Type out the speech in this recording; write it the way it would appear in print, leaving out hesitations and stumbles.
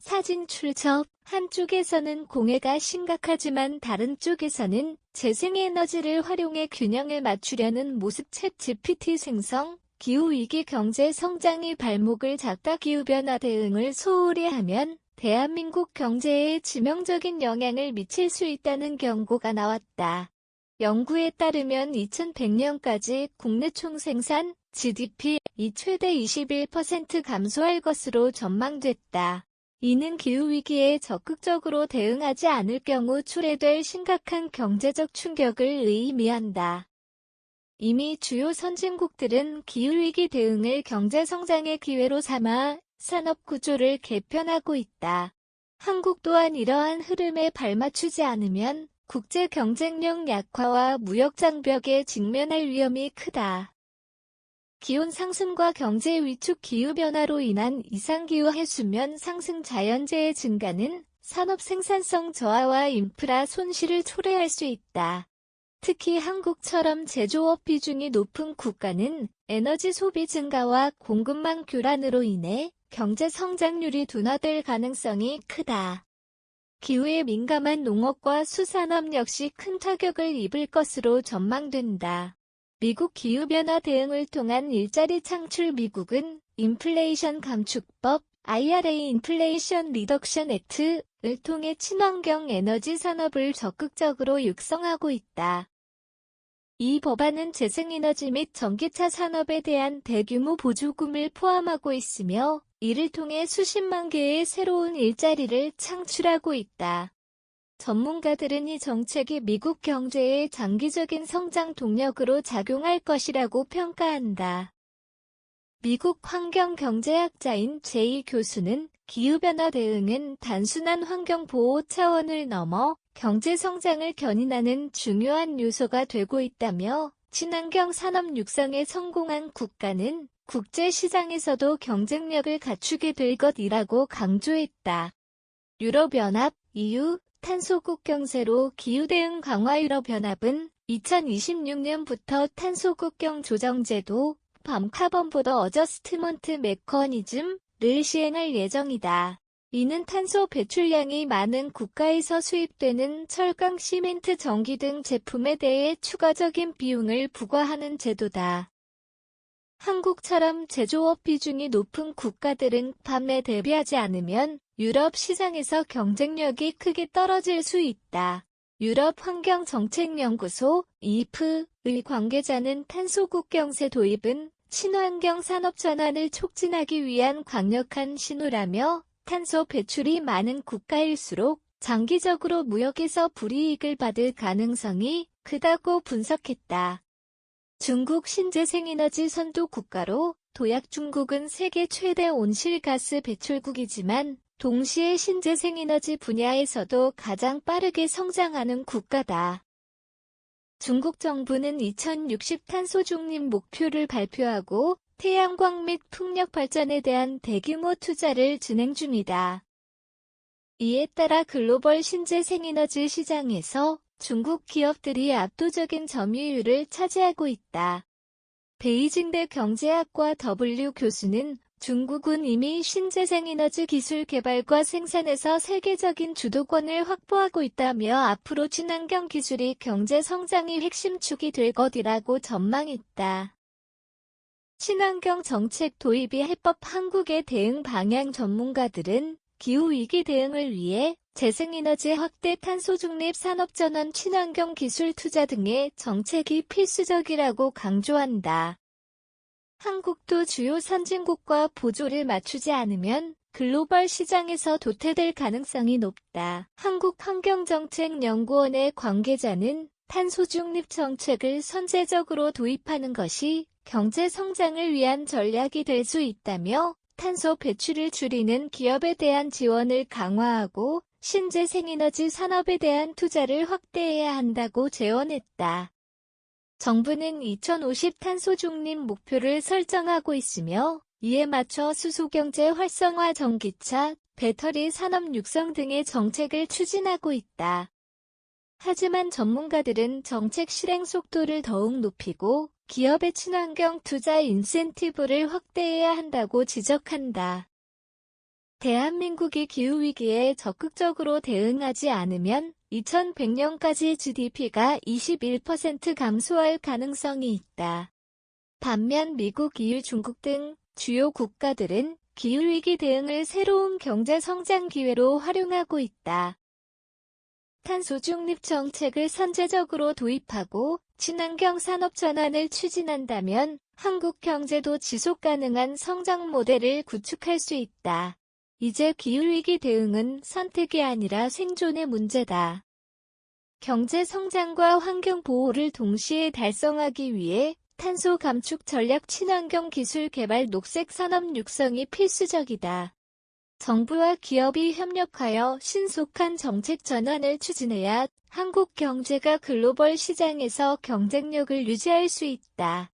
사진 출처, 한쪽에서는 공해가 심각하지만 다른 쪽에서는 재생에너지를 활용해 균형을 맞추려는 모습. 챗GPT 생성, 기후위기 경제 성장이 발목을 잡다. 기후변화 대응을 소홀히 하면 대한민국 경제에 치명적인 영향을 미칠 수 있다는 경고가 나왔다. 연구에 따르면 2100년까지 국내 총생산, GDP이 최대 21% 감소할 것으로 전망됐다. 이는 기후위기에 적극적으로 대응하지 않을 경우 초래될 심각한 경제적 충격을 의미한다. 이미 주요 선진국들은 기후위기 대응을 경제성장의 기회로 삼아 산업구조를 개편하고 있다. 한국 또한 이러한 흐름에 발맞추지 않으면 국제 경쟁력 약화와 무역 장벽에 직면할 위험이 크다. 기온 상승과 경제 위축, 기후변화로 인한 이상기후 해수면 상승, 자연재해 증가는 산업 생산성 저하와 인프라 손실을 초래할 수 있다. 특히 한국처럼 제조업 비중이 높은 국가는 에너지 소비 증가와 공급망 교란으로 인해 경제 성장률이 둔화될 가능성이 크다. 기후에 민감한 농업과 수산업 역시 큰 타격을 입을 것으로 전망된다. 미국 기후변화 대응을 통한 일자리 창출. 미국은 인플레이션 감축법 IRA 인플레이션 리덕션 액트를 통해 친환경 에너지 산업을 적극적으로 육성하고 있다. 이 법안은 재생에너지 및 전기차 산업에 대한 대규모 보조금을 포함하고 있으며 이를 통해 수십만 개의 새로운 일자리를 창출하고 있다. 전문가들은 이 정책이 미국 경제의 장기적인 성장 동력으로 작용할 것이라고 평가한다. 미국 환경경제학자인 제이 교수는 기후변화 대응은 단순한 환경보호 차원을 넘어 경제성장을 견인하는 중요한 요소가 되고 있다며 친환경 산업 육성에 성공한 국가는 국제시장에서도 경쟁력을 갖추게 될 것이라고 강조했다. 유럽연합, EU, 탄소국 경제로 기후대응 강화. 유럽연합은 2026년부터 탄소국경 조정제도, 카본보더 어저스트먼트 메커니즘을 시행할 예정이다. 이는 탄소 배출량이 많은 국가에서 수입되는 철강, 시멘트, 전기 등 제품에 대해 추가적인 비용을 부과하는 제도다. 한국처럼 제조업 비중이 높은 국가들은 팜에 대비하지 않으면 유럽 시장에서 경쟁력이 크게 떨어질 수 있다. 유럽환경정책연구소 EIF의 관계자는 탄소국경세 도입은 친환경 산업 전환을 촉진하기 위한 강력한 신호라며 탄소 배출이 많은 국가일수록 장기적으로 무역에서 불이익을 받을 가능성이 크다고 분석했다. 중국 신재생에너지 선도 국가로 도약. 중국은 세계 최대 온실가스 배출국이지만 동시에 신재생에너지 분야에서도 가장 빠르게 성장하는 국가다. 중국 정부는 2060 탄소 중립 목표를 발표하고 태양광 및 풍력 발전에 대한 대규모 투자를 진행 중이다. 이에 따라 글로벌 신재생에너지 시장에서 중국 기업들이 압도적인 점유율을 차지하고 있다. 베이징대 경제학과 W 교수는 중국은 이미 신재생에너지 기술 개발과 생산에서 세계적인 주도권을 확보하고 있다며 앞으로 친환경 기술이 경제 성장의 핵심축이 될 것이라고 전망했다. 친환경 정책 도입이 해법. 한국의 대응 방향. 전문가들은 기후위기 대응을 위해 재생에너지 확대, 탄소 중립 산업전환, 친환경 기술 투자 등의 정책이 필수적이라고 강조한다. 한국도 주요 선진국과 보조를 맞추지 않으면 글로벌 시장에서 도태될 가능성이 높다. 한국환경정책연구원의 관계자는 탄소 중립 정책을 선제적으로 도입하는 것이 경제 성장을 위한 전략이 될 수 있다며 탄소 배출을 줄이는 기업에 대한 지원을 강화하고 신재생에너지 산업에 대한 투자를 확대해야 한다고 제언했다. 정부는 2050 탄소 중립 목표를 설정하고 있으며 이에 맞춰 수소경제 활성화, 전기차, 배터리 산업 육성 등의 정책을 추진하고 있다. 하지만 전문가들은 정책 실행 속도를 더욱 높이고 기업의 친환경 투자 인센티브를 확대해야 한다고 지적한다. 대한민국이 기후위기에 적극적으로 대응하지 않으면 2100년까지 GDP가 21% 감소할 가능성이 있다. 반면 미국, EU, 중국 등 주요 국가들은 기후위기 대응을 새로운 경제 성장 기회로 활용하고 있다. 탄소 중립 정책을 선제적으로 도입하고 친환경 산업 전환을 추진한다면 한국 경제도 지속 가능한 성장 모델을 구축할 수 있다. 이제 기후위기 대응은 선택이 아니라 생존의 문제다. 경제 성장과 환경 보호를 동시에 달성하기 위해 탄소 감축 전략, 친환경 기술 개발, 녹색 산업 육성이 필수적이다. 정부와 기업이 협력하여 신속한 정책 전환을 추진해야 한국 경제가 글로벌 시장에서 경쟁력을 유지할 수 있다.